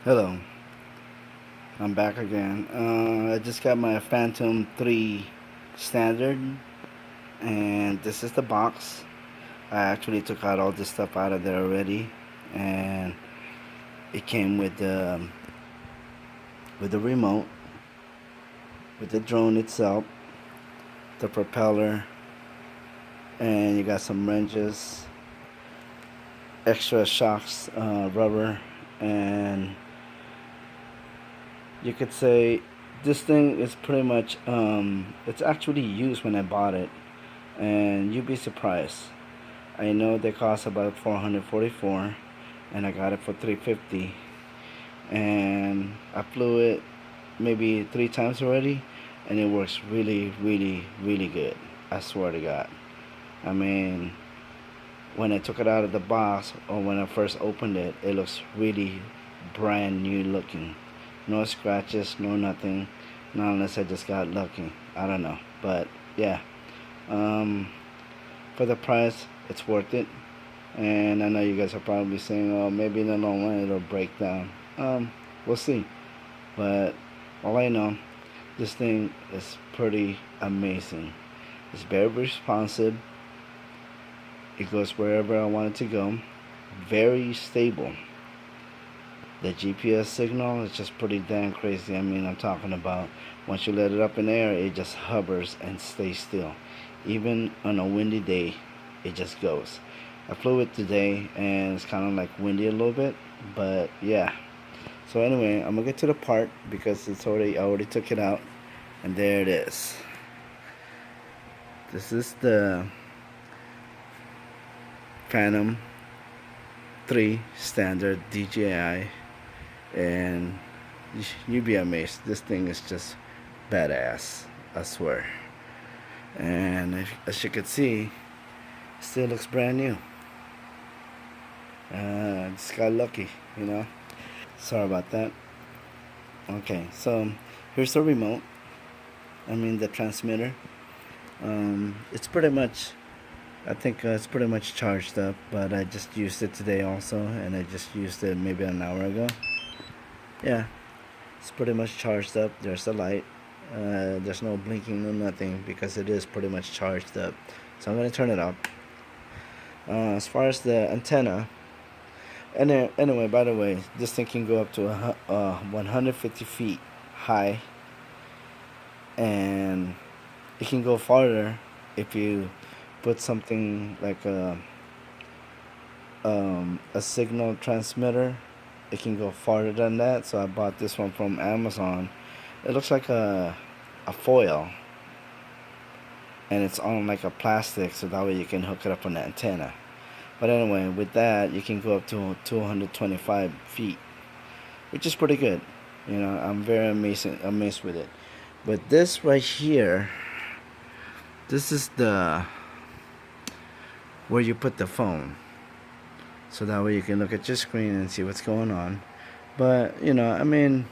Hello, I'm back again. I just got my Phantom 3 standard, and this is the box. I actually took out all this stuff out of there already, and it came with the remote, with the drone itself, the propeller, and you got some wrenches, extra shocks, rubber, and you could say this thing is pretty much it's actually used when I bought it, and you'd be surprised. I know they cost about 444, and I got it for 350, and I flew it maybe 3 times already, and it works really, really, really good. I swear to God. I mean, when I took it out of the box or when I first opened it, it looks really brand new looking. No scratches, no nothing. Not unless I just got lucky. I don't know, but yeah. Um, for the price, it's worth it. And I know you guys are probably saying, "Oh, maybe in the long run it'll break down." We'll see. But all I know, this thing is pretty amazing. It's very responsive. It goes wherever I want it to go. Very stable. The GPS signal is just pretty damn crazy. I mean, I'm talking about once you let it up in the air, it just hovers and stays still. Even on a windy day, it just goes. I flew it today, and it's kind of like windy a little bit, but yeah. So anyway, I'm gonna get to the part because I already took it out, and there it is. This is the Phantom 3 standard DJI, and you'd be amazed. This thing is just badass, I swear. And as you can see, it still looks brand new. Just got lucky, you know. Sorry about that. Okay, so here's the remote. I mean the transmitter. It's pretty much, I think it's pretty much charged up, but I just used it today also, and I just used it maybe an hour ago. Yeah, it's pretty much charged up. There's the light. There's no blinking, no nothing because it is pretty much charged up. So I'm gonna turn it up. As far as the antenna, and anyway, by the way, this thing can go up to 150 feet high, and it can go farther if you put something like a signal transmitter. It can go farther than that. So I bought this one from Amazon. It looks like a foil, and it's on like a plastic, so that way you can hook it up on the antenna. But anyway, with that, you can go up to 225 feet, which is pretty good. You know, I'm very amazed with it. But this right here, this is the where you put the phone, so that way you can look at your screen and see what's going on. But you know, I mean,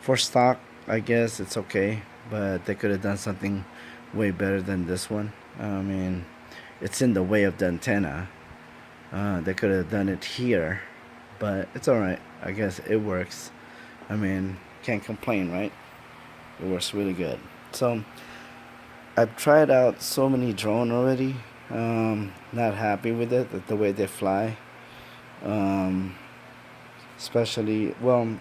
for stock, I guess it's okay. But they could have done something way better than this one. I mean, it's in the way of the antenna. They could have done it here, but it's alright. I guess it works. I mean, can't complain, right? It works really good. So, I've tried out so many drone already. Not happy with it, the way they fly. Um, especially, well,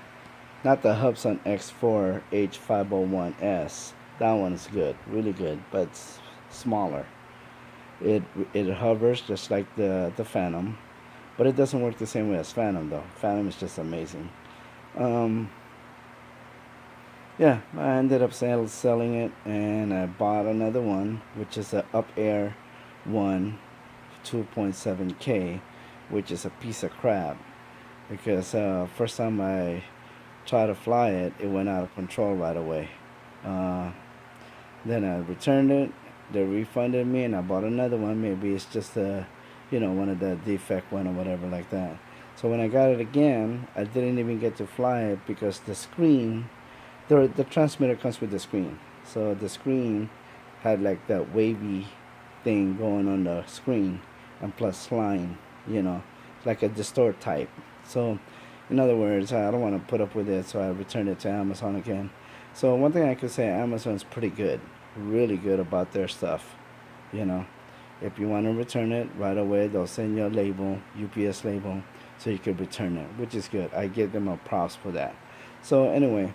not the Hubsan X4 H501S. That one's good, really good, but it's smaller. It it hovers just like the Phantom, but it doesn't work the same way as Phantom though. Phantom is just amazing. Um, yeah, I ended up selling it, and I bought another one, which is a Up Air one, 2.7K, which is a piece of crap because first time I tried to fly it, it went out of control right away. Uh, then I returned it. They refunded me, and I bought another one. Maybe it's just one of the defect one or whatever like that. So when I got it again, I didn't even get to fly it because the screen, the transmitter comes with the screen. So the screen had like that wavy thing going on the screen, and plus flying, you know, like a distort type. So In other words, I don't want to put up with it, so I returned it to Amazon again. So one thing I could say, Amazon's pretty good, really good about their stuff. You know, if you want to return it right away, they'll send you a label, UPS label, so you can return it, which is good. I give them a props for that. So anyway,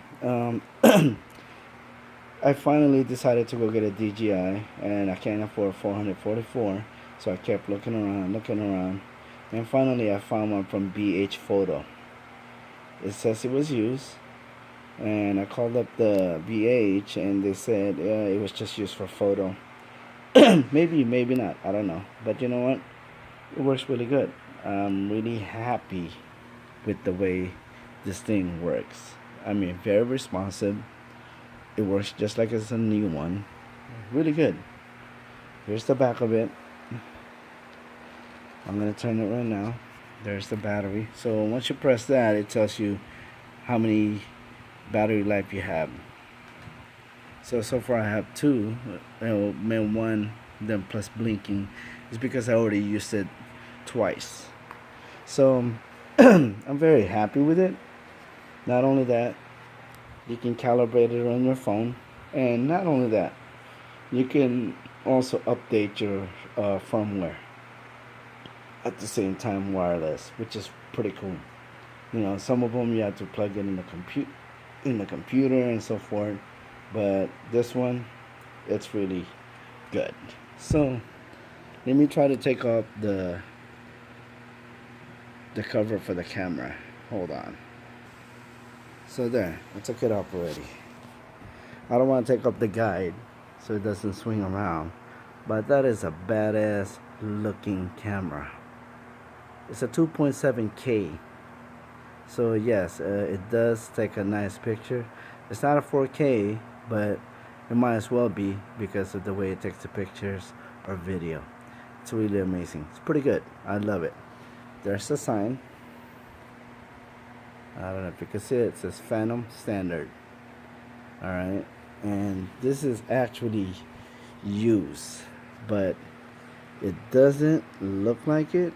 I finally decided to go get a DJI, and I can't afford 444, so I kept looking around, and finally I found one from BH Photo. It says it was used, and I called up the BH, and they said yeah, it was just used for photo. Maybe, maybe not. I don't know. But you know what? It works really good. I'm really happy with the way this thing works. I mean, very responsive. It works just like it's a new one. Really good. Here's the back of it. I'm gonna turn it right now. There's the battery. So once you press that, it tells you how many battery life you have. So far I have two, one then plus blinking is because I already used it twice. So I'm very happy with it. Not only that, you can calibrate it on your phone, and not only that, you can also update your firmware at the same time wireless, which is pretty cool. You know, some of them you have to plug it in the computer and so forth, but this one, it's really good. So let me try to take off the cover for the camera. Hold on. So there, I took it off already. I don't want to take off the guide so it doesn't swing around, but that is a badass looking camera. It's a 2.7K. So yes, it does take a nice picture. It's not a 4K, but it might as well be because of the way it takes the pictures or video. It's really amazing. It's pretty good. I love it. There's the sign. I don't know if you can see it. It says Phantom Standard. Alright. And this is actually used, but it doesn't look like it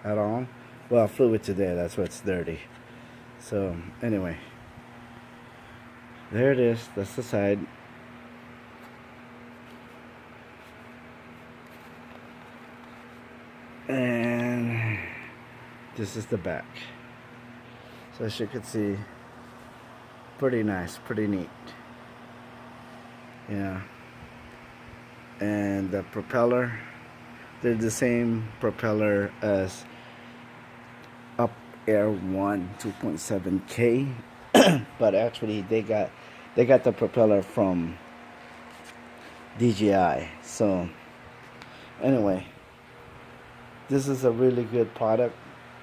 at all. Well, I flew it today. That's why it's dirty. So anyway, there it is. That's the side. And this is the back. So as you can see, pretty nice, pretty neat. Yeah. And the propeller, they're the same propeller as Up Air 1 2.7K, but actually they got the propeller from DJI. So anyway, this is a really good product.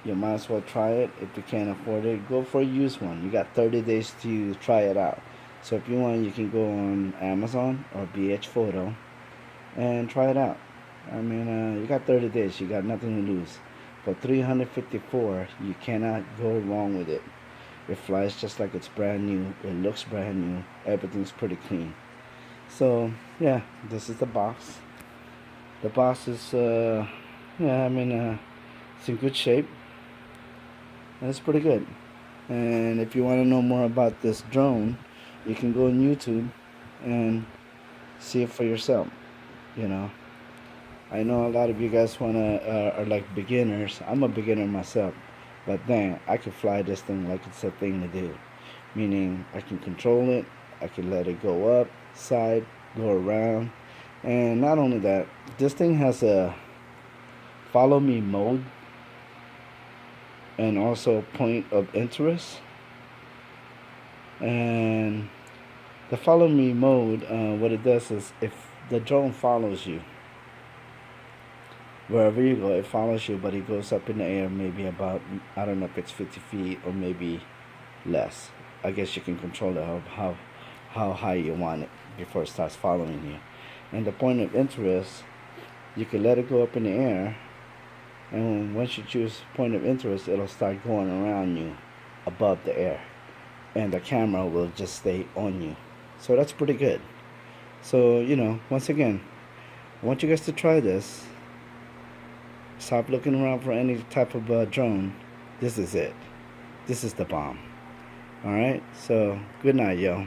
You might as well try it. If you can't afford it, go for a used one. You got 30 days to try it out. So if you want, you can go on Amazon or BH Photo and try it out. I mean, you got 30 days. You got nothing to lose. For $354, you cannot go wrong with it. It flies just like it's brand new. It looks brand new. Everything's pretty clean. So yeah, this is the box. The box is yeah, I mean, it's in good shape. And it's pretty good. And if you want to know more about this drone, you can go on YouTube and see it for yourself. You know, I know a lot of you guys are like beginners. I'm a beginner myself, but dang, I can fly this thing like it's a thing to do. Meaning, I can control it. I can let it go up, side, go around, and not only that, this thing has a follow me mode and also point of interest. And the follow me mode, what it does is if the drone follows you wherever you go, it follows you, but it goes up in the air maybe about, I don't know if it's 50 feet or maybe less. I guess you can control it how high you want it before it starts following you. And the point of interest, you can let it go up in the air, and once you choose point of interest, it'll start going around you above the air, and the camera will just stay on you. So that's pretty good. So, you know, once again, I want you guys to try this. Stop looking around for any type of drone. This is it. This is the bomb. Alright, so good night, yo.